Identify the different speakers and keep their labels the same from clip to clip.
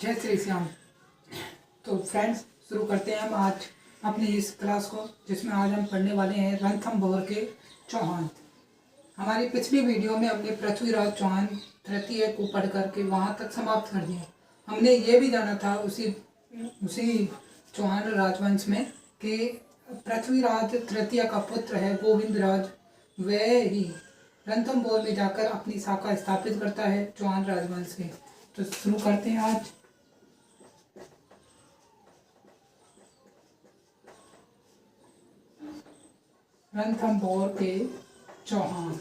Speaker 1: जय श्री श्याम। तो फ्रेंड्स, शुरू करते हैं हम आज अपनी इस क्लास को, जिसमें आज हम पढ़ने वाले हैं रणथंभौर के चौहान। हमारी पिछली वीडियो में हमने पृथ्वीराज चौहान तृतीय को पढ़ करके वहाँ तक समाप्त कर दिया। हमने ये भी जाना था उसी चौहान राजवंश में कि पृथ्वीराज तृतीय का पुत्र है गोविंदराज, वह ही रणथंभौर में जाकर अपनी शाखा स्थापित करता है चौहान राजवंश के। तो शुरू करते हैं आज। रणथंभौर के चौहान।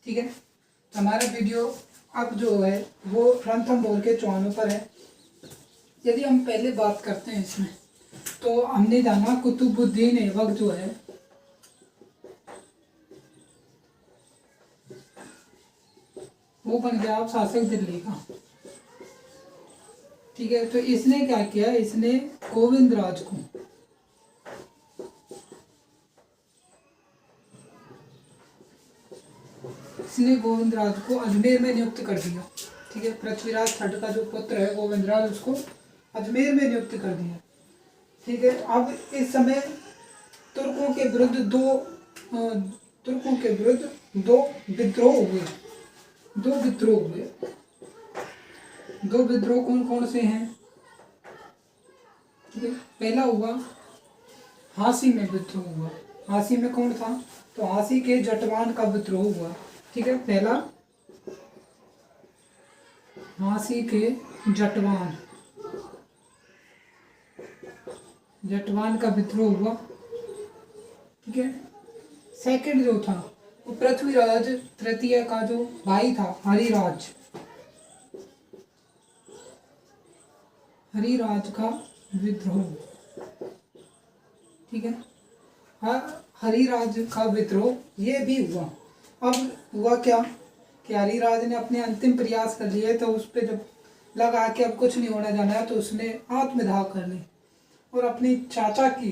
Speaker 1: ठीक है, तो हमारा वीडियो अब जो है वो रणथंभौर के चौहानों पर है। यदि हम पहले बात करते हैं इसमें, तो हमने जाना कुतुबुद्दीन ऐबक जो है वो बन गया अब शासक दिल्ली का। ठीक है, तो इसने क्या किया, इसने गोविंदराज को अजमेर में नियुक्त कर दिया। ठीक है, पृथ्वीराज थर्ड का जो पुत्र है गोविंदराज, उसको अजमेर में नियुक्त कर दिया। ठीक है, अब इस समय तुर्कों के विरुद्ध दो विद्रोह हुए। दो विद्रोह कौन कौन से हैं? ठीक है, पहला हुआ हासी में विद्रोह हुआ। हासी में कौन था? तो हासी के जटवान का विद्रोह हुआ। ठीक है, पहला हासी के जटवान का विद्रोह हुआ। ठीक है, सेकंड जो था वो पृथ्वीराज तृतीय का जो भाई था हरिराज का विद्रोह। ठीक है, हरिराज का विद्रोह ये भी हुआ। अब हुआ क्या कि हरिराज ने अपने अंतिम प्रयास कर लिए, तो उस पर जब लगा कि अब कुछ नहीं होना जाना है, तो उसने आत्मदाह कर ली। और अपनी चाचा की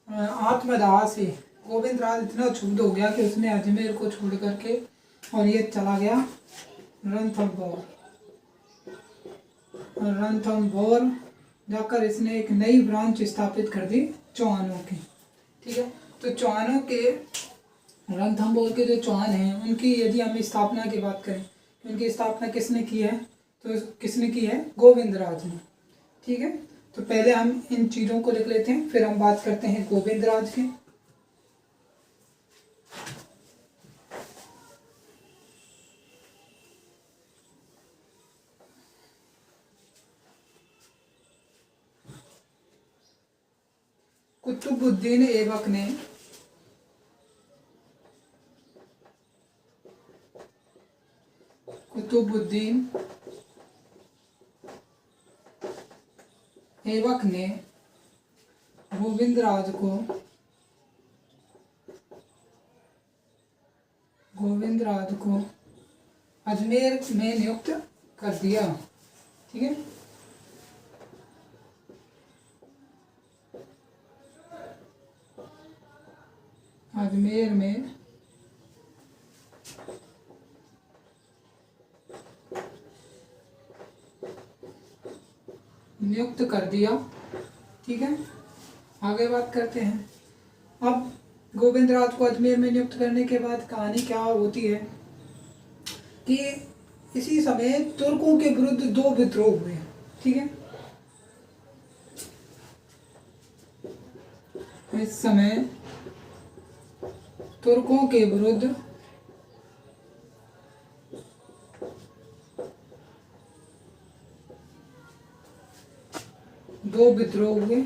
Speaker 1: आत्मदाह से गोविंदराज इतना क्षुब्ध हो गया कि उसने अजमेर को छोड़ करके और ये चला गया रणथंभौर जाकर इसने एक नई ब्रांच स्थापित कर दी चौहानों की। ठीक है, तो चौहानों के रणथंभौर के जो चौहान हैं, उनकी यदि हम स्थापना की बात करें, उनकी स्थापना किसने की है? तो किसने की है? गोविंदराज ने। ठीक है, तो पहले हम इन चीज़ों को लिख लेते हैं, फिर हम बात करते हैं गोविंदराज की। कुतुबुद्दीन ऐबक ने गोविंदराज को अजमेर में नियुक्त कर दिया। ठीक है, अजमेर में नियुक्त कर दिया। ठीक है, आगे बात करते हैं। अब गोविंदराज को अजमेर में नियुक्त करने के बाद कहानी क्या होती है कि इसी समय तुर्कों के विरुद्ध दो विद्रोह हुए। ठीक है, इस समय तुर्कों के विरुद्ध दो विद्रोह हुए।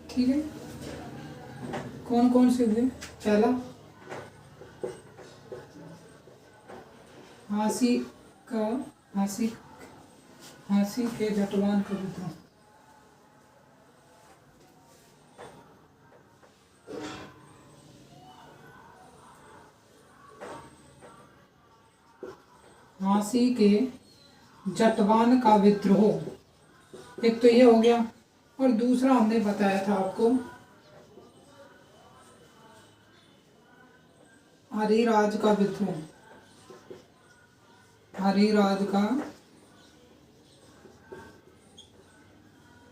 Speaker 1: ठीक है, कौन कौन से हुए? पहला हासी के जटवान का विद्रोह। हासी के जटवान का विद्रोह, एक तो ये हो गया। और दूसरा हमने बताया था आपको हरिराज का विद्रोह, हरिराज का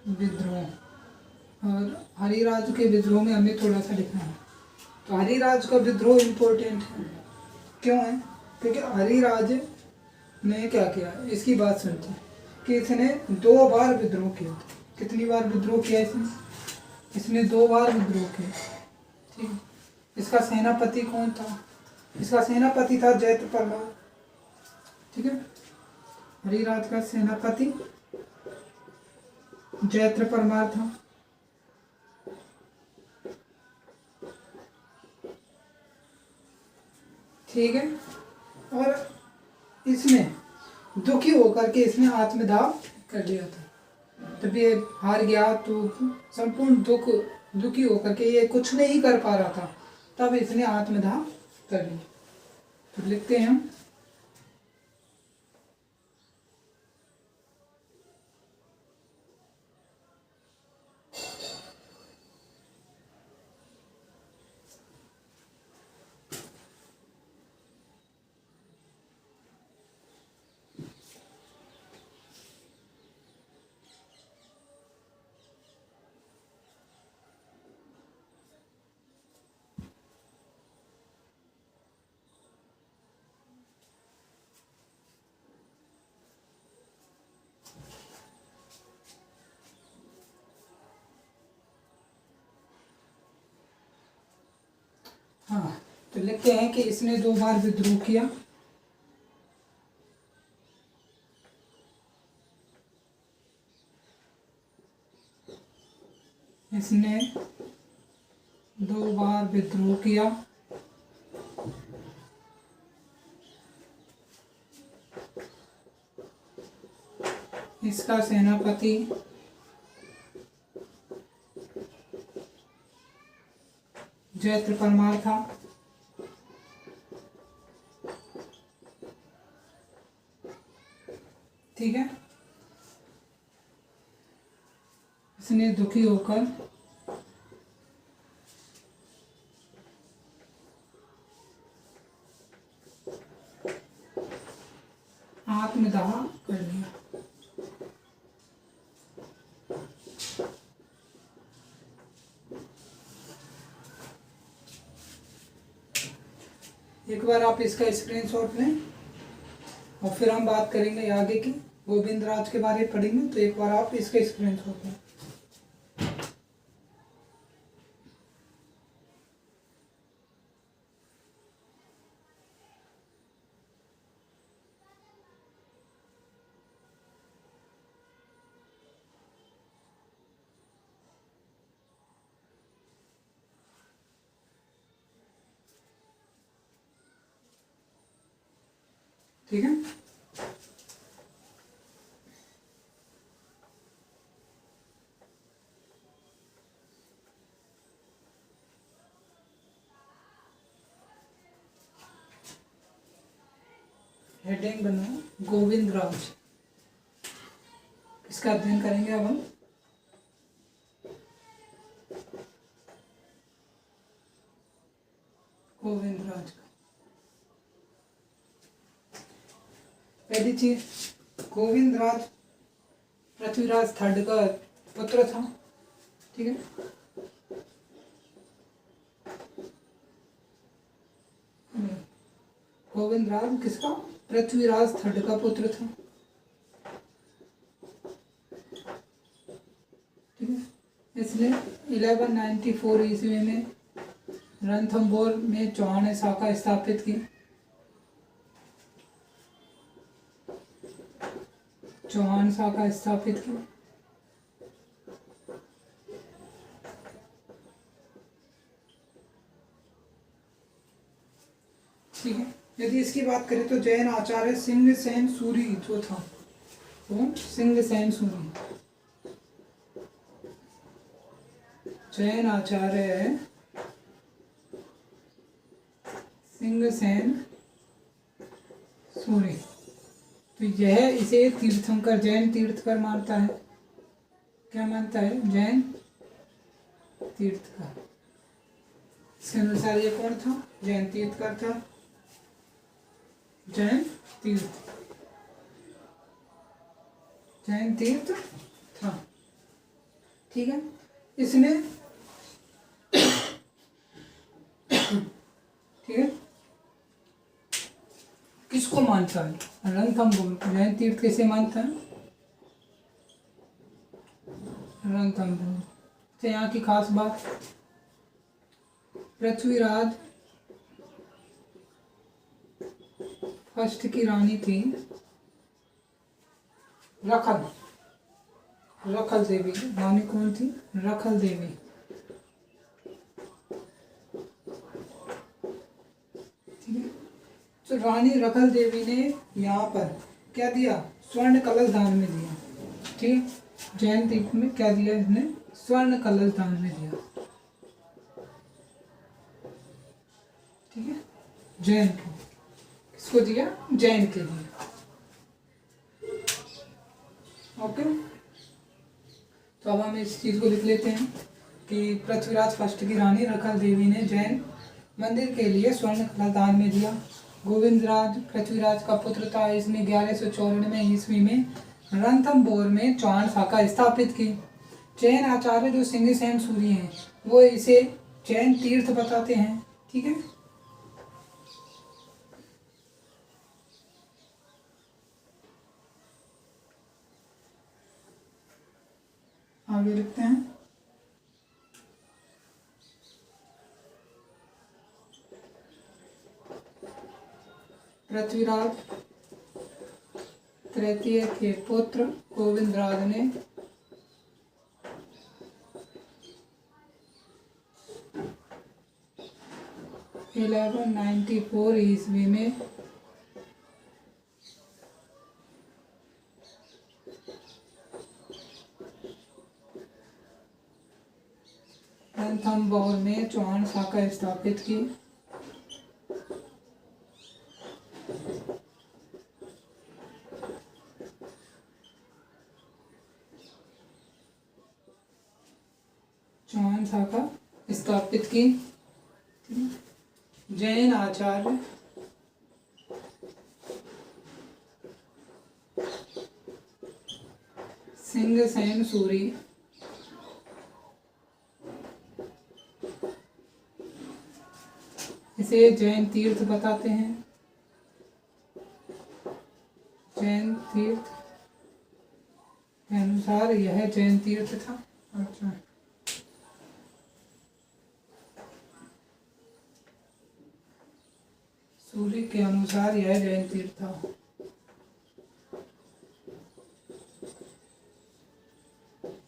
Speaker 1: विद्रोह। और हरिराज के विद्रोह में हमें थोड़ा सा लिखना है। तो हरिराज का विद्रोह इम्पोर्टेंट है, क्यों है? क्योंकि हरिराज ने क्या किया, इसकी बात सुनते हैं कि इसने 2 बार विद्रोह किया था। कितनी बार विद्रोह किया इसने? इसने 2 बार विद्रोह किया। ठीक है। इसका सेनापति कौन था? इसका सेनापति था जैत्र परमार। ठीक है। हरिराज का सेनापति जैत्र परमार था। ठीक है। और इसने दुखी होकर के इसने आत्मदाह कर लिया था। तब ये हार गया तो संपूर्ण दुखी होकर के ये कुछ नहीं कर पा रहा था, तब इसने आत्मदाह कर लिया। तो लिखते हैं हम हाँ, तो लिखते हैं कि इसने 2 बार विद्रोह किया। इसने 2 बार विद्रोह किया। इसका सेनापति जैत्र परमार था। ठीक है। इसने दुखी होकर आत्मदाह कर लिया। एक बार आप इसका स्क्रीनशॉट लें और फिर हम बात करेंगे आगे की, गोविंद राज के बारे में पढ़ेंगे। तो एक बार आप इसका स्क्रीनशॉट लें। ठीक है। हेडिंग बनाओ गोविंद राज। इसका अध्ययन करेंगे अब हम। गोविंद राज का पहली चीज, गोविंद राज पृथ्वीराज III का पुत्र था। ठीक है। गोविंद राज किसका? पृथ्वीराज III का पुत्र था। ठीक है। इसने 1194 ईस्वी में रणथंभौर में चौहान शाखा स्थापित की। चौहान शाखा स्थापित की। ठीक है। यदि इसकी बात करें तो जैन आचार्य सिंहसेन सूरी जो था, कौन? सिंहसेन सूरी। जैन आचार्य सिंहसेन सूरी। तो यह इसे तीर्थंकर, जैन तीर्थकर मानता है। क्या मानता है? जैन तीर्थकर। इसके अनुसार ये कौन था? जैन तीर्थकर था। जैन तीर्थ था। ठीक है, इसने ठीक है किसको मानता है? रणथंभोर को। जैन तीर्थ किसे मानता है? रणथंभोर। तो यहाँ की खास बात, पृथ्वीराज फर्स्ट की रानी थी रखल देवी। रानी कौन थी? रखल देवी। ठीक है, तो रानी रखल देवी ने यहाँ पर क्या दिया? स्वर्ण कलश दान में दिया। ठीक है, जैन तीर्थ में क्या दिया इसने? स्वर्ण कलश दान में दिया। ठीक है, जैन को। किसको दिया? जैन के लिए। ओके, तो अब हम इस चीज को लिख लेते हैं कि पृथ्वीराज फर्स्ट की रानी रखल देवी ने जैन मंदिर के लिए स्वर्ण कलश दान में दिया। गोविंदराज पृथ्वीराज का पुत्र था। इसने 1194 ईस्वी में रणथंभोर में चौहान शाखा स्थापित की। जैन आचार्य जो सिंगसेन सूरी हैं वो इसे जैन तीर्थ बताते हैं। ठीक है, आगे लिखते हैं। पृथ्वीराज तृतीय के पुत्र गोविंदराज ने 1194 ईस्वी में रणथंभौर में चौहान शाखा स्थापित की। चौहान शाखा स्थापित की। जैन आचार्य सिंगसेन सूरी इसे जैन तीर्थ बताते हैं। जैन तीर्थ के अनुसार यह जैन तीर्थ था। अच्छा, सूरी के अनुसार यह जैन तीर्थ था।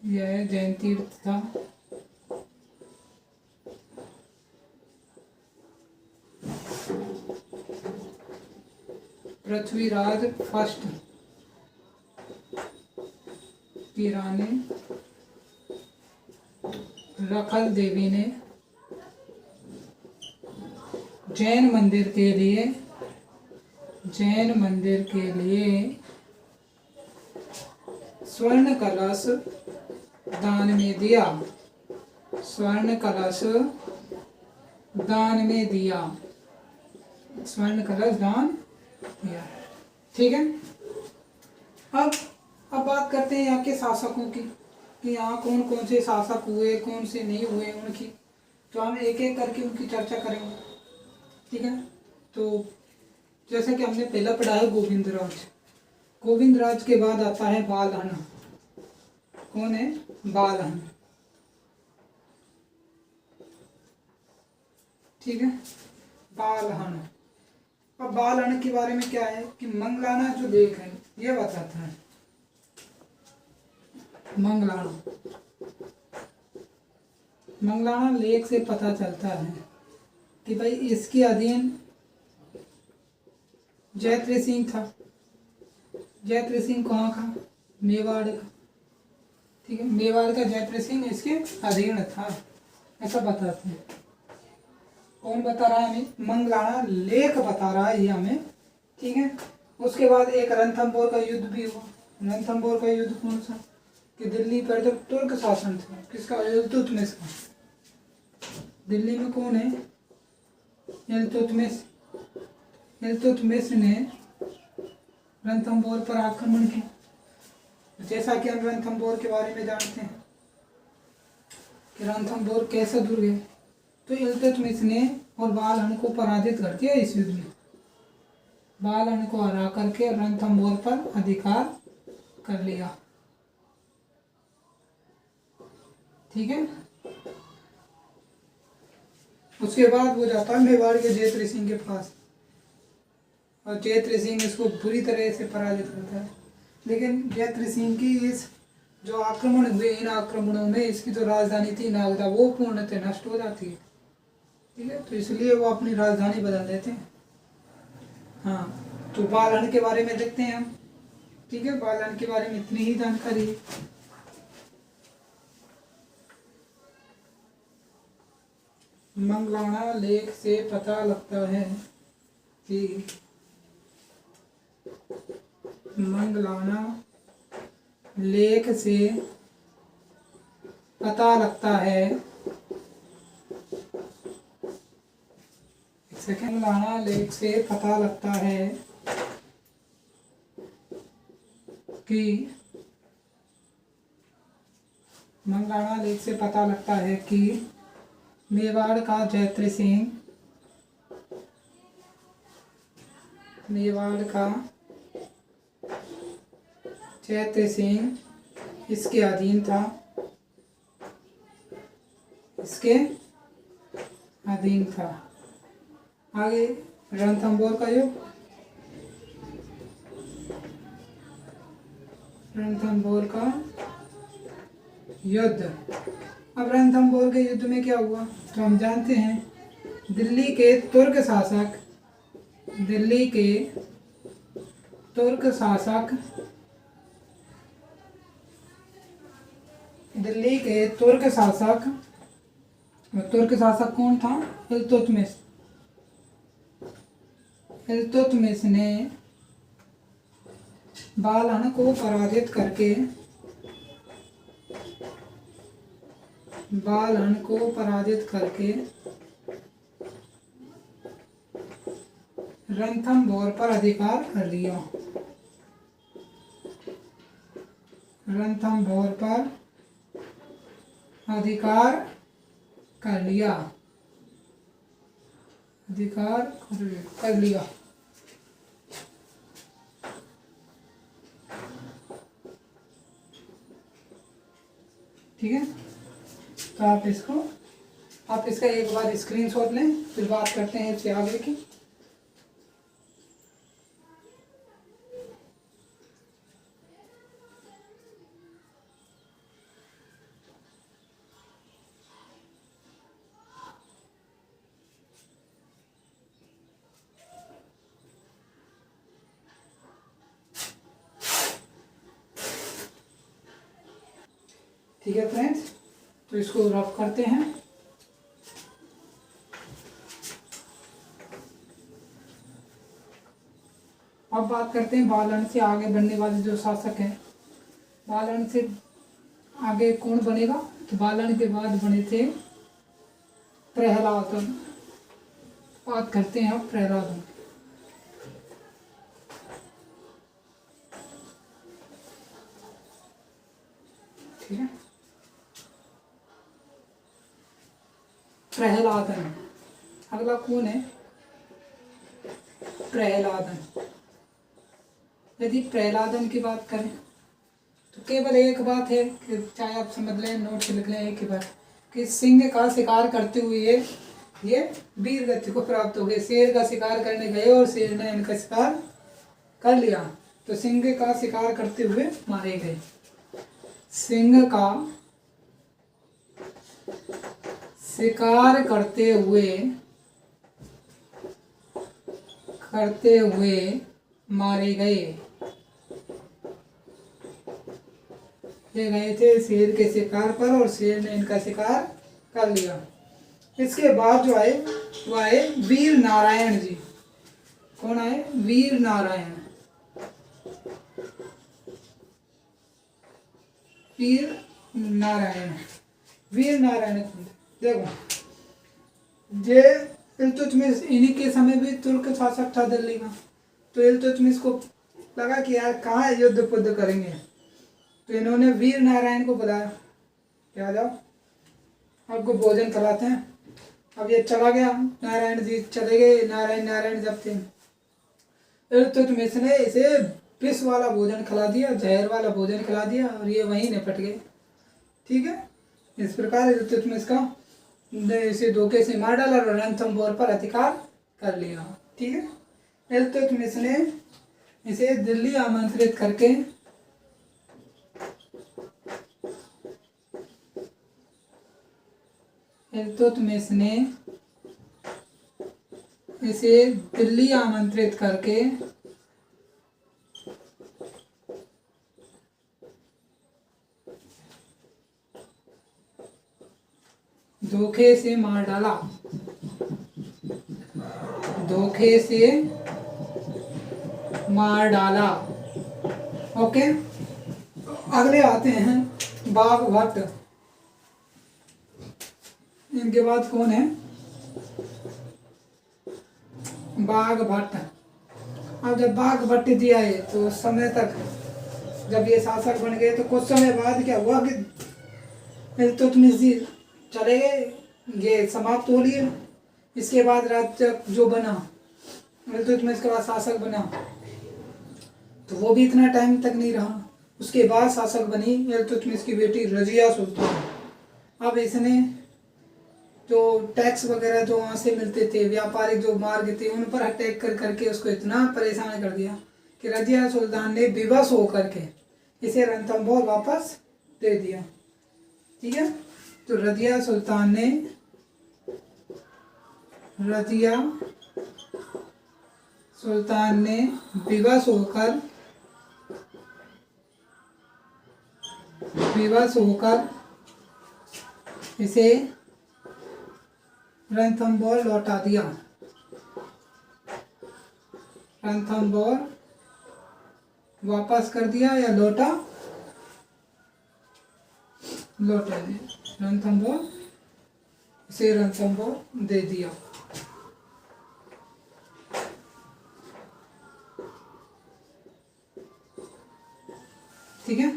Speaker 1: यह जैन तीर्थ था। पृथ्वीराज फर्स्ट की रानी रखल देवी ने जैन मंदिर के लिए स्वर्ण कलश दान में दिया। स्वर्ण कलश दान में दिया। स्वर्ण कलश दान दिया। ठीक है, अब बात करते हैं यहाँ के शासकों की कि यहाँ कौन कौन से शासक हुए, कौन से नहीं हुए उनकी। तो हम एक एक करके उनकी चर्चा करेंगे। ठीक है, तो जैसे कि हमने पहला पढ़ा है गोविंदराज के बाद आता है बालहन। कौन है? बालहन। ठीक है, बालहन। अब बालहन के बारे में क्या है कि मंगलाना जो लेख है ये बताता है। मंगलाना लेख से पता चलता है कि भाई इसके अधीन जयद्रथ सिंह था। जयद्रथ सिंह कहाँ का? मेवाड़ का। ठीक है, मेवाड़ का जयद्रथ सिंह इसके अधीन था, ऐसा बताते हैं। कौन बता रहा है हमें? मंगलाना लेख बता रहा है ये हमें। ठीक है, उसके बाद एक रणथंभौर का युद्ध भी हुआ। रणथंभौर का युद्ध कौन सा? कि दिल्ली पर जब तुर्क शासन था, किसका? इल्तुतमिश का। दिल्ली में कौन है? इल्तुतमिश ने रणथंभौर पर आक्रमण किया। जैसा कि हम रणथंभौर के बारे में जानते हैं कि रणथंभौर कैसे दूर गए, तो इल्तुतमिश ने और बालहन को पराजित कर दिया इस युद्ध में। बालहन को हरा करके रणथंभौर पर अधिकार कर लिया। ठीक है। उसके बाद वो जाता है मेवाड़ के जयद्रथ सिंह के पास, और जयद्रथ सिंह इसको बुरी तरह से पराजित करता है। लेकिन जयद्रथ सिंह की इस जो आक्रमण हुए, इन आक्रमणों में इसकी जो राजधानी थी नागदा, वो पूर्णतः नष्ट हो जाती है। ठीक है। तो इसलिए वो अपनी राजधानी बदल देते हैं। हाँ, तो बालहन के बारे में देखते हैं हम। ठीक है। बालहन के बारे में इतनी ही जानकारी है। मंगलाना लेख से पता लगता है कि मंगलाना लेख से पता लगता है, मंगलाना लेख से पता लगता है कि मंगलाना लेख से पता लगता है कि मेवाड़ का जयद्रथ सिंह, मेवाड़ का जयद्रथ सिंह इसके अधीन था, इसके अधीन था। आगे रणथंभौर का युद्ध, रणथंभौर का युद्ध। अब रणथंभौर के युद्ध में क्या हुआ तो हम जानते हैं। दिल्ली के तुर्क शासक, दिल्ली के तुर्क शासक, दिल्ली के तुर्क शासक, तुर्क शासक कौन था? इल्तुतमिश। इल्तुतमिश ने बालहन को पराजित करके, बालहन को पराजित करके रणथंभौर पर अधिकार कर लिया। रणथंभौर पर अधिकार कर लिया, अधिकार कर लिया। ठीक है। तो आप इसका एक बार स्क्रीनशॉट लें, फिर बात करते हैं इससे आगे की। ठीक है फ्रेंड्स, तो इसको रफ करते हैं। अब बात करते हैं बालहन से आगे बढ़ने वाले जो शासक हैं। बालहन से आगे कौन बनेगा? तो बालहन के बाद बने थे प्रहलाद। बात करते हैं अब प्रहलाद। ठीक है। प्रहलादन, अगला कौन है? प्रहलादन। यदि प्रहलादन की बात करें तो केवल एक बात है कि चाहे आप समझ लें, नोट से लिख लें एक ही बात, कि सिंह का शिकार करते हुए ये वीर गति को प्राप्त हो गए। शेर का शिकार करने गए और शेर ने इनका शिकार कर लिया, तो सिंह का शिकार करते हुए मारे गए। सिंह का शिकार करते हुए मारे गए। ये गए थे शेर के शिकार पर और शेर ने इनका शिकार कर लिया। इसके बाद जो आए वो आए वीर नारायण जी। कौन आए? वीर नारायण। वीर नारायण, वीर नारायण। देखो, ये इल्तुतमिश इन्हीं के समय भी तुर्क शासक था दिल्ली का। तो इल्तुतमिश को लगा कि यार कहाँ युद्ध पुद्ध करेंगे, तो इन्होंने वीर नारायण को बुलाया कि आ जाओ आपको भोजन कराते हैं। अब ये चला गया, नारायण जी चले गए। नारायण जब थे इल्तुतमिश ने इसे विष वाला भोजन खिला दिया, जहर वाला भोजन खिला दिया और ये वहीं निपट गए। ठीक है, इस प्रकार इल्तुतमिश का इसे धोखे से मार डाला और रणथंभौर पर अधिकार कर लिया। ठीक है, इल्तुतमिश ने इसे दिल्ली आमंत्रित करके इल्तुतमिश ने इसे दिल्ली आमंत्रित करके धोखे से मार डाला, धोखे से मार डाला। ओके, अगले आते हैं बाघ भट्ट। इनके बाद कौन है? बाघ भट्ट। अब जब बाघ भट्ट जी आए तो उस समय तक जब ये शासक बन गए तो कुछ समय बाद क्या हुआ कि इल्तुतमिश जी चले गए, ये समाप्त हो लिए। इसके बाद राज्य जो बना, इल्तुतमिश के बाद शासक बना, तो वो भी इतना टाइम तक नहीं रहा। उसके बाद शासक बनी इल्तुतमिश की बेटी रजिया सुल्तान। अब इसने जो टैक्स वगैरह जो वहाँ से मिलते थे, व्यापारिक जो मार्ग थे, उन पर अटैक कर करके उसको इतना परेशान कर दिया कि रजिया सुल्तान ने विवश होकर के इसे रणथंभौर वापस दे दिया। ठीक है, तो रजिया सुल्तान ने विवश होकर इसे रणथंभौर लौटा दिया। रणथंभौर वापस कर दिया या लौटा दिया। रणथंभौर दे दिया। ठीक है,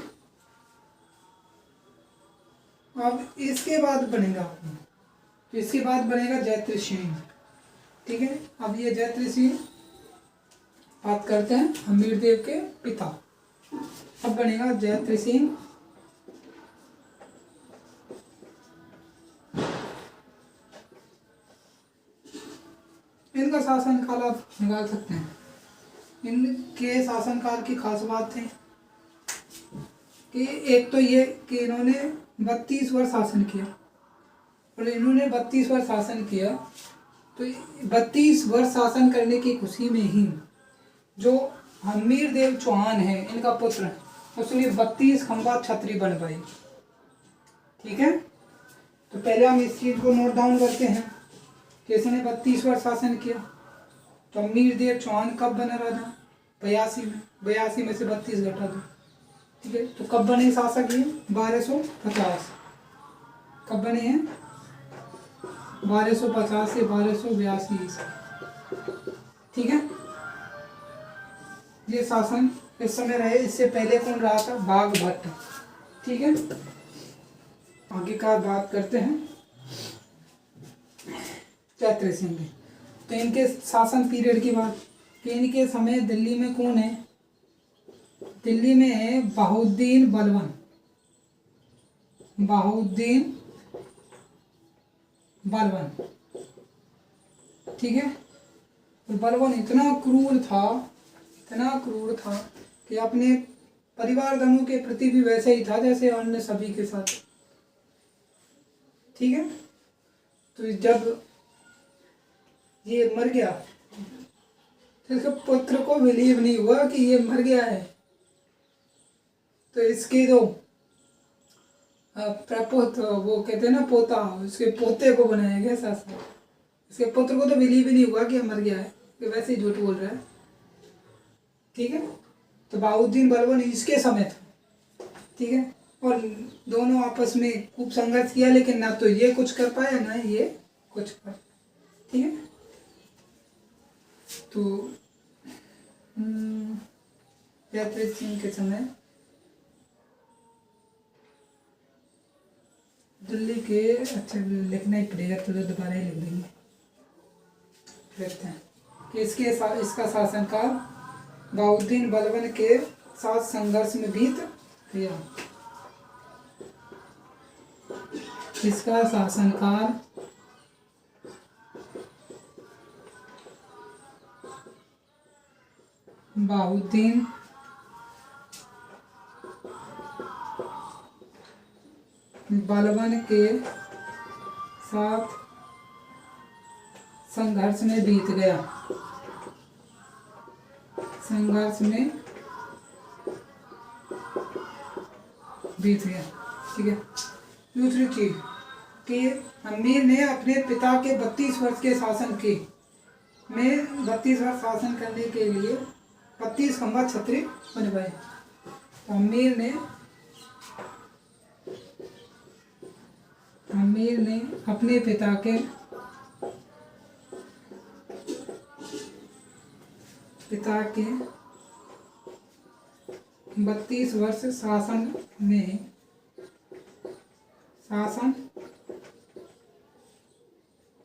Speaker 1: अब इसके बाद बनेगा, तो इसके बाद बनेगा जयद्रथ सिंह। ठीक है, अब ये जयद्रथ सिंह बात करते हैं हमीरदेव के पिता। अब बनेगा जयद्रथ सिंह। इनका शासनकाल आप निकाल सकते हैं। इनके शासनकाल की खास बात है कि एक तो ये कि इन्होंने 32 वर्ष शासन किया, और इन्होंने 32 वर्ष शासन किया तो 32 वर्ष शासन करने की खुशी में ही जो हमीरदेव चौहान है इनका पुत्र, उसने 32 खंबा छतरी बनवाई। ठीक है, तो पहले हम इस चीज को नोट डाउन करते हैं कि इसने 32 वर्ष शासन किया। तो हमीरदेव चौहान कब बना राजा? 82 में से 32 घटा दो। ठीक है, तो कब बने शासक ये? 1250। कब बने हैं? 1250 से 1282 ईस्वी। ठीक है, ये शासन इस समय रहे। इससे पहले कौन रहा था? बाघ भट्ट। ठीक है, आगे का बात करते हैं जयद्रथ सिंह। तो इनके शासन पीरियड की बात कि इनके समय दिल्ली में कौन है? दिल्ली में है बहाउद्दीन बलबन। ठीक है, तो बलबन इतना क्रूर था कि अपने परिवार जनों के प्रति भी वैसे ही था जैसे अन्य सभी के साथ। ठीक है, तो जब ये मर गया तो इसके पुत्र को बिलीव नहीं हुआ कि ये मर गया है। तो इसके जो प्रपोत, वो कहते हैं ना पोता, उसके पोते को बनाया गया शासक। इसके पुत्र को तो बिलीव ही नहीं हुआ कि मर गया है, कि वैसे ही झूठ बोल रहा है। ठीक है, तो बहाउद्दीन बलबन इसके समय था। ठीक है, और दोनों आपस में खूब संघर्ष किया, लेकिन ना तो ये कुछ कर पाया ना ये कुछ कर। ठीक है, तो जयप्रीत सिंह के समय दिल्ली के, अच्छा लिखना ही पड़ेगा तो दोबारा ही लिख देंगे, देखते हैं कि इसका शासनकाल बहाउद्दीन बलबन के साथ संघर्ष में बीत गया। इसका शासनकाल बहाउद्दीन बलबन के साथ संघर्ष में बीत गया। संघर्ष में बीत गया, ठीक है। दूसरी चीज कि अमीर ने अपने पिता के 32 वर्ष के शासन के में 32 वर्ष शासन करने के लिए 32 खंबा छतरी बनवाए। तो अमीर ने अपने पिता के 32 वर्ष शासन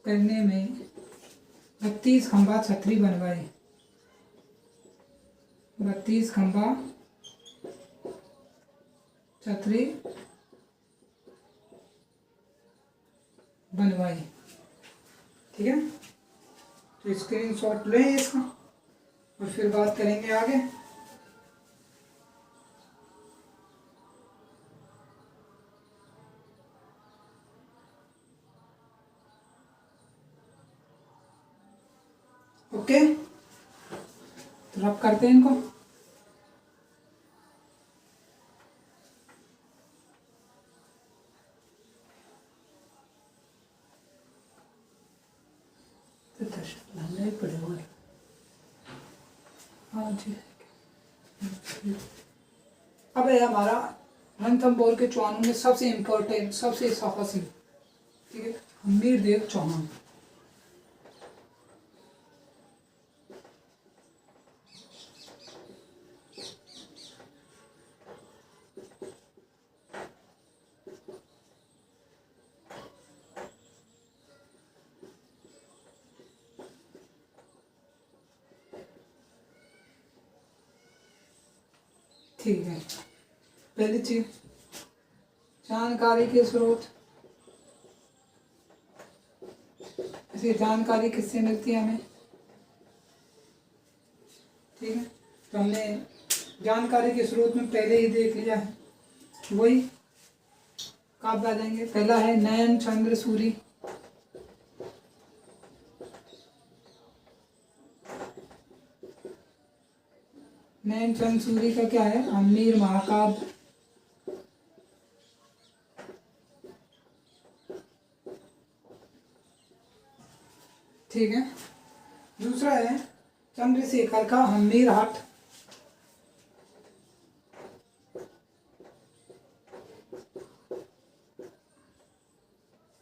Speaker 1: करने में 32 खंबा छतरी बनवाए। 32 खंबा छतरी बनवाए, ठीक है। तो स्क्रीनशॉट लें इसका और फिर बात करेंगे आगे। ओके, तो रब करते हैं इनको। नहीं पड़ेगा, हाँ जी। अब है हमारा रणथंभौर के चौहानों में सबसे इम्पोर्टेंट, सबसे साहसी, ठीक है, हमीरदेव चौहान। ठीक है, पहली चीज जानकारी के स्रोत। इसकी जानकारी किससे मिलती है हमें, ठीक है। तो हमने जानकारी के स्रोत में पहले ही देख लिया है, वही कब आ जाएंगे। पहला है नयन चंद्र सूरी, नयन चंद्र सूरी का क्या है, अमीर महाकाव्य। ठीक है। दूसरा है चंद्रशेखर का हमीर हाट।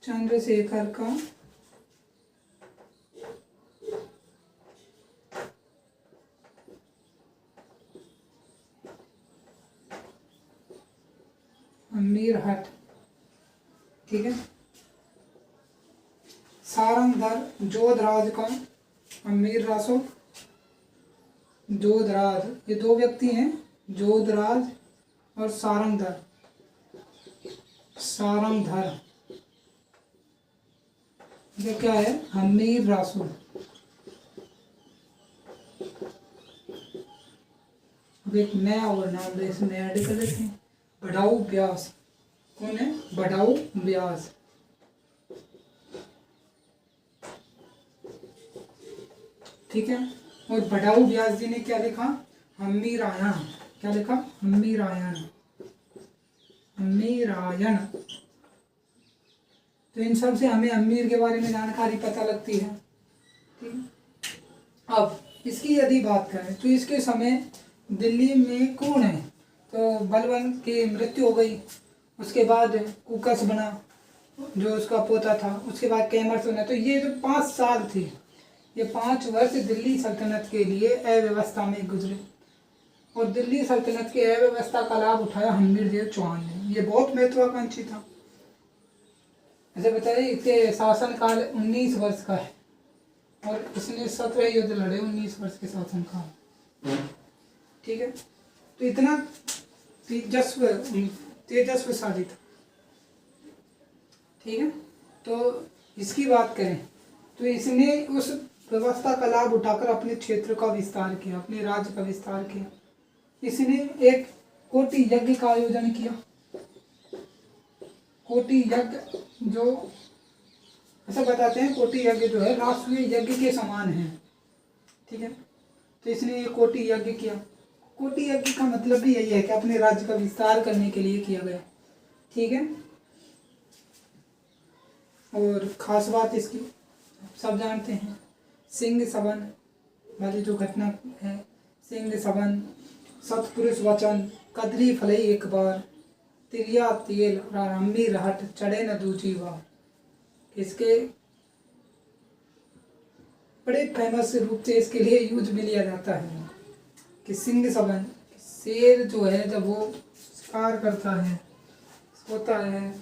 Speaker 1: चंद्रशेखर का अमीर हट, ठीक है। सारंगधर जोधराज का अमीर रासो। जोधराज, ये दो व्यक्ति हैं, जोधराज और सारंगधर। सारंगधर ये क्या है, अमीर रासो। अब एक नया और नाम है, इसमें ऐड कर लेते हैं, बढ़ाऊ व्यास। कौन है, बढ़ाऊ व्यास। ठीक है। और बढ़ाऊ व्यास जी ने क्या लिखा, हम्मीरायण। क्या लिखा, हम्मीरायण। हम्मीरायण। तो इन सब से हमें अमीर के बारे में जानकारी पता लगती है, ठीक है। अब इसकी यदि बात करें तो इसके समय दिल्ली में कौन है, तो बलबन की मृत्यु हो गई, उसके बाद कुकस बना जो उसका पोता था, उसके बाद कैमर्स बना। तो ये जो 5 साल थे, ये 5 वर्ष दिल्ली सल्तनत के लिए अव्यवस्था में गुजरे और दिल्ली सल्तनत की अव्यवस्था का लाभ उठाया हम्मीर देव चौहान ने। ये बहुत महत्वाकांक्षी था। ऐसे बताइए इसके शासनकाल 19 वर्ष का है और इसने 17 युद्ध लड़े 19 वर्ष के शासनकाल। ठीक है, तो इतना तेजस्वशाली था। ठीक है, तो इसकी बात करें तो इसने उस व्यवस्था का लाभ उठाकर अपने क्षेत्र का विस्तार किया, अपने राज्य का विस्तार किया। इसने एक कोटि यज्ञ का आयोजन किया। कोटि यज्ञ जो ऐसा बताते हैं, कोटि यज्ञ जो है राष्ट्रीय यज्ञ के समान है। ठीक है, तो इसने ये कोटि यज्ञ किया। कोटि यज्ञ का मतलब भी यही है कि अपने राज्य का विस्तार करने के लिए किया गया। ठीक है, और खास बात इसकी सब जानते हैं, सिंह सवन वाली जो घटना है, सिंह सवन, सतपुरुष वचन, कदली फलई एक बार, तिरिया तेल प्रारंभी रहट चढ़े न दूजी बार। इसके बड़े फेमस रूप से इसके लिए यूज में लिया जाता है कि सिंह सवन, शेर जो है जब वो शिकार करता है, सोता है,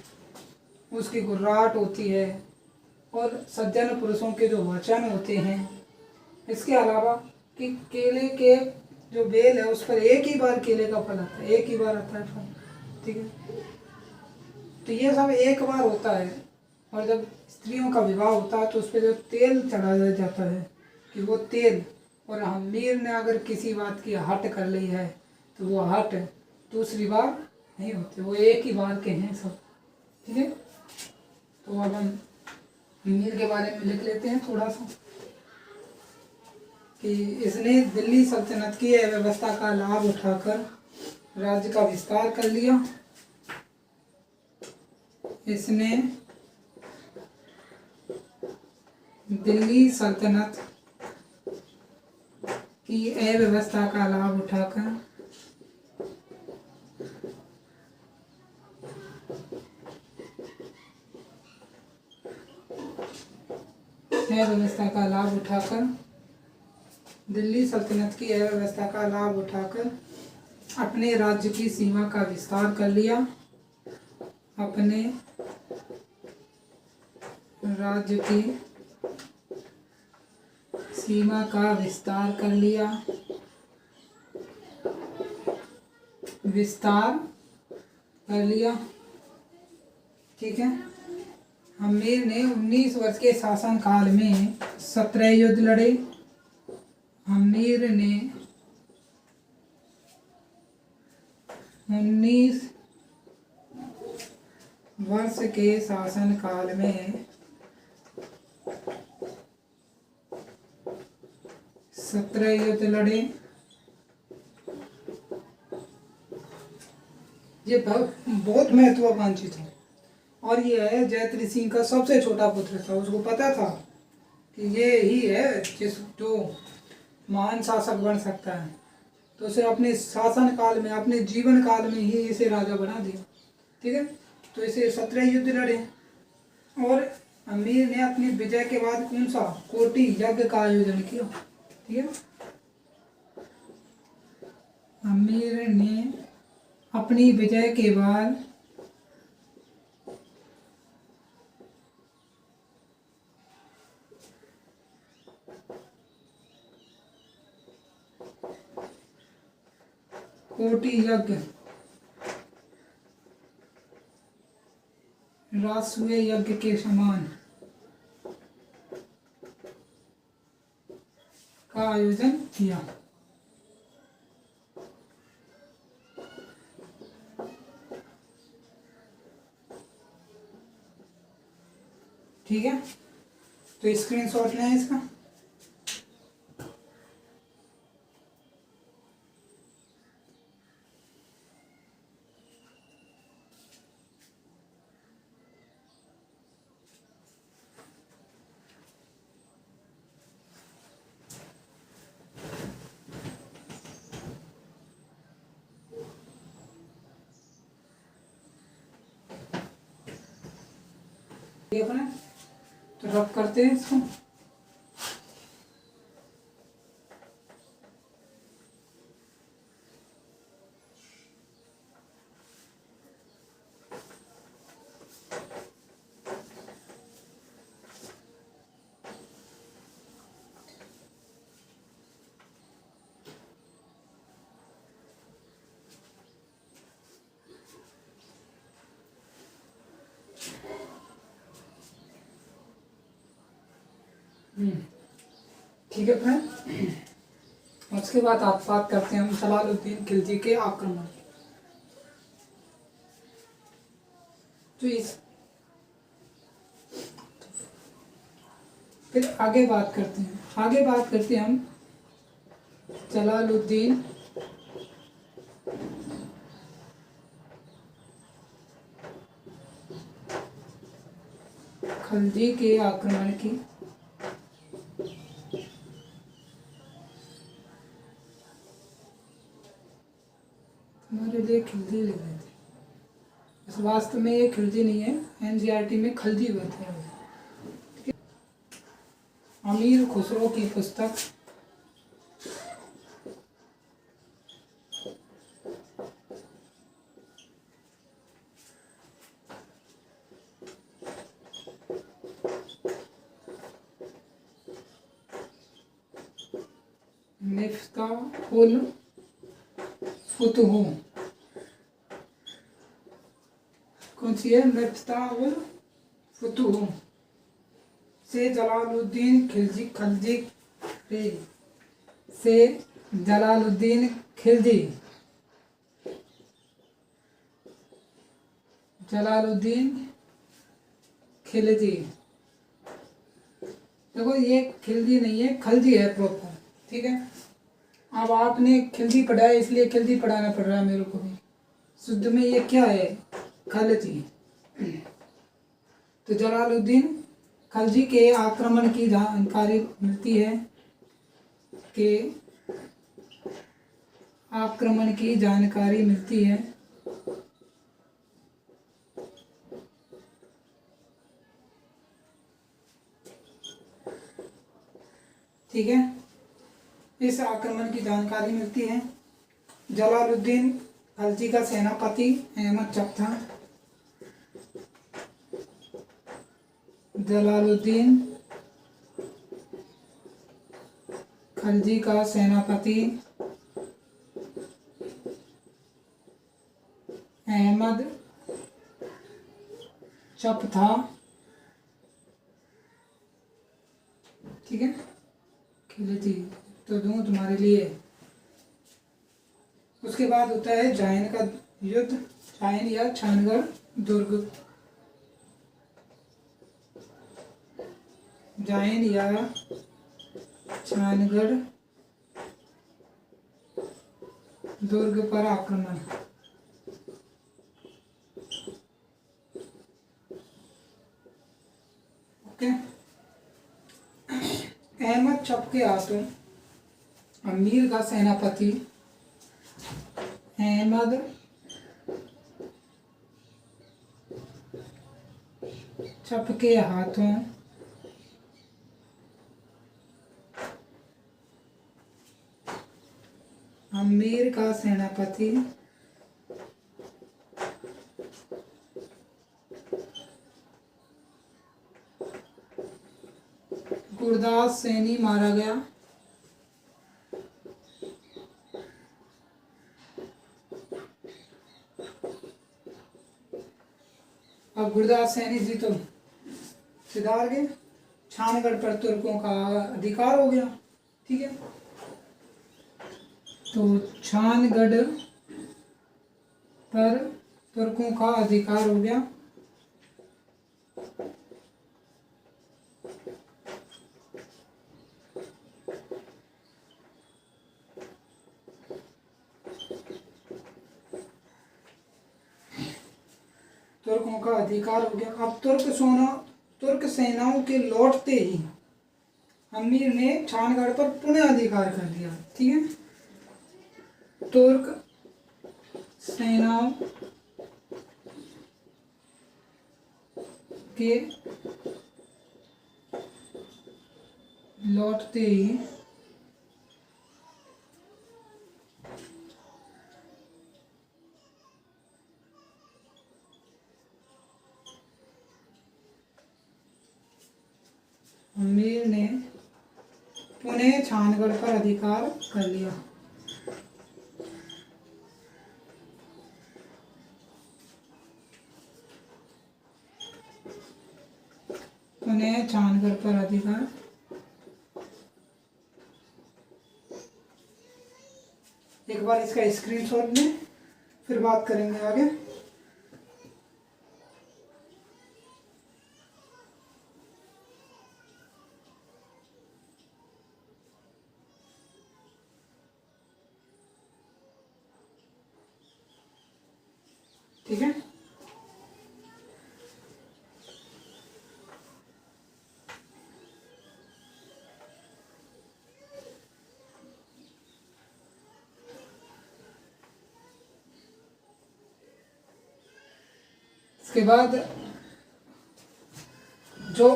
Speaker 1: उसकी गुर्राहट होती है और सज्जन पुरुषों के जो वचन होते हैं। इसके अलावा कि केले के जो बेल है उस पर एक ही बार केले का फल आता है, एक ही बार आता है फल। ठीक है, तो ये सब एक बार होता है। और जब स्त्रियों का विवाह होता है तो उस पर जो तेल चढ़ाया जाता है कि वो तेल, और हमीर ने अगर किसी बात की हट कर ली है तो वो हट दूसरी बार नहीं होती, वो एक ही बार के हैं सब। ठीक है, तो अब हम हमीर के बारे में लिख लेते हैं थोड़ा सा कि इसने दिल्ली सल्तनत की व्यवस्था का लाभ उठाकर राज्य का विस्तार कर लिया। इसने दिल्ली सल्तनत की अव्यवस्था का लाभ उठाकर दिल्ली सल्तनत की अव्यवस्था का लाभ उठाकर अपने राज्य की सीमा का विस्तार कर लिया। अपने राज्य की सीमा का विस्तार कर लिया। ठीक है, हमीर ने 19 वर्ष के शासनकाल में 17 युद्ध लड़े। हमीर ने 19 वर्ष के शासनकाल में 17 युद्ध लड़े। ये बहुत महत्वाकांक्षी था और ये है जयद्रथ सिंह का सबसे छोटा पुत्र था। उसको पता था कि ये ही है जो महान शासक बन सकता है, तो उसे अपने शासन काल में, अपने जीवन काल में ही इसे राजा बना दिया। ठीक है, तो इसे 17 युद्ध लड़े और अमीर ने अपनी विजय के बाद कौन सा कोटि यज्ञ का आयोजन किया। ठीक है, अमीर ने अपनी विजय के बाद कोटि यज्ञ, राष्ट्रीय यज्ञ के समान का आयोजन किया। ठीक है, तो स्क्रीनशॉट लें इसका। अपने तो रब करते हैं इसको। ठीक है फ्रेंड। उसके बाद आप बात करते हैं हम जलालुद्दीन खिलजी के आक्रमण। तो इस फिर आगे बात करते हैं हम जलालुद्दीन खिलजी के आक्रमण की। हमारे लिए खिलजी लिख रहे थे, इस वास्तव में ये खिलजी नहीं है, एनसीईआरटी में खिलजी हुए थे। अमीर खुसरो की पुस्तक मिफ्ताहुल फुतूह, कौन सी है? मिफ्ताहुल फुतूह से जलालुद्दीन खिलजी से जलालुद्दीन खिलजी देखो ये खिलजी नहीं है, खलजी है प्रॉपर, ठीक है। अब आपने खिलजी पढ़ा है इसलिए खिलजी पढ़ाना पड़ रहा है मेरे को भी। शुद्ध में ये क्या है? खलजी। तो जलालुद्दीन खलजी के आक्रमण की जानकारी मिलती है ठीक है। इस आक्रमण की जानकारी मिलती है। जलालुद्दीन खलजी का सेनापति अहमद चक था। जलालुद्दीन खलजी का सेनापति अहमद चक था, ठीक है। खिलजी तो दूं तुम्हारे लिए। उसके बाद होता है जायन का युद्ध, जायन या छानगढ़ दुर्ग। जायन या छानगढ़ दुर्ग पर आक्रमण। ओके। अहमद चक के हाथों अमीर का सेनापति अहमद चक के हाथों अमीर का सेनापति गुरदास सैनी मारा गया। अब गुरदास सैनी जी तो सिधार गए, छानगढ़ पर तुर्कों का अधिकार हो गया, ठीक है। तो छानगढ़ पर तुर्कों का अधिकार हो गया। तुर्कों का अधिकार हो गया। अब तुर्क सेनाओं के लौटते ही अमीर ने छानगढ़ पर पुनः अधिकार कर लिया, ठीक है। तुर्क सेनाओं के लौटते ही अमीर ने पुनः छानगढ़ पर अधिकार कर लिया। पुनः छानगढ़ पर अधिकार एक बार इसका स्क्रीनशॉट लें, फिर बात करेंगे आगे। ठीक है, इसके बाद जो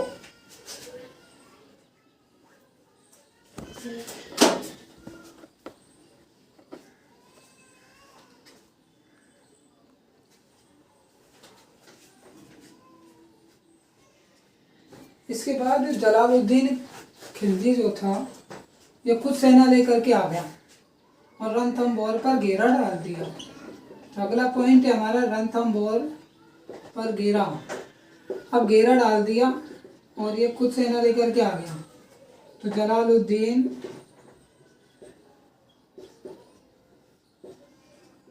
Speaker 1: इसके बाद जलालुद्दीन खिलजी जो था ये खुद सेना लेकर के आ गया और रणथंभौर पर घेरा डाल दिया। तो अगला पॉइंट है हमारा रणथंभौर पर घेरा। अब घेरा डाल दिया और ये खुद सेना लेकर के आ गया। तो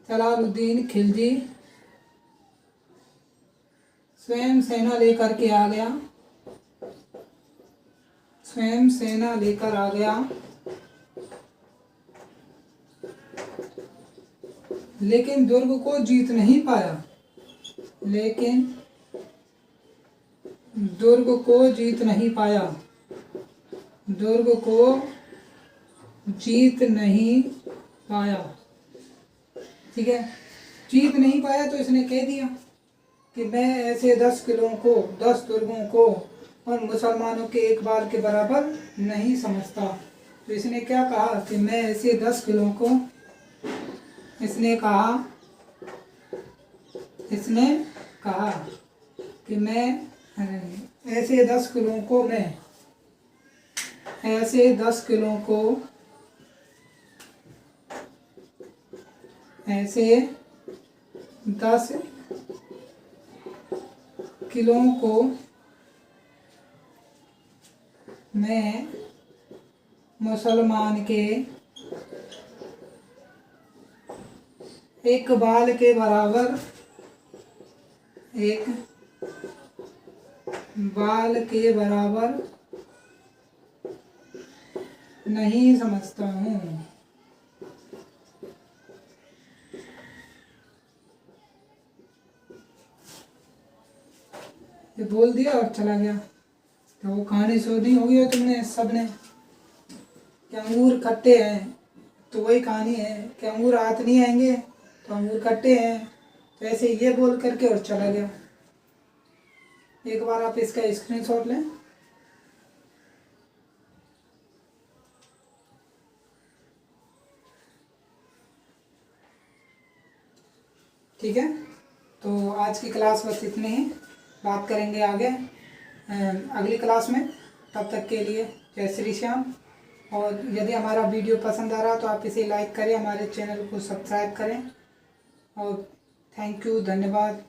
Speaker 1: जलालुद्दीन खिलजी स्वयं सेना लेकर के आ गया, स्वयं सेना लेकर आ गया, लेकिन दुर्ग को जीत नहीं पाया, लेकिन दुर्ग को जीत नहीं पाया, दुर्ग को जीत नहीं पाया। ठीक है, जीत नहीं पाया तो इसने कह दिया कि मैं ऐसे 10 किलों को, 10 दुर्गों को और मुसलमानों के एक बार के बराबर नहीं समझता। तो इसने क्या कहा कि मैं ऐसे 10 किलों को, इसने कहा कि मैं ऐसे 10 किलों को, मैं ऐसे 10 किलों को, ऐसे 10 किलों को मैं मुसलमान के एक बाल के बराबर, एक बाल के बराबर नहीं समझता हूँ। ये बोल दिया और चला गया। तो वो कहानी सुनी होगी हो तुमने सबने कि अंगूर खट्टे हैं, तो वही कहानी है कि अंगूर हाथ नहीं आएंगे तो अंगूर खट्टे हैं। तो ऐसे ये बोल करके और चला गया। एक बार आप इसका स्क्रीनशॉट लें। ठीक है, तो आज की क्लास बस इतनी ही, बात करेंगे आगे अगली क्लास में। तब तक के लिए जय श्री श्याम। और यदि हमारा वीडियो पसंद आ रहा तो आप इसे लाइक करें, हमारे चैनल को सब्सक्राइब करें। और थैंक यू, धन्यवाद।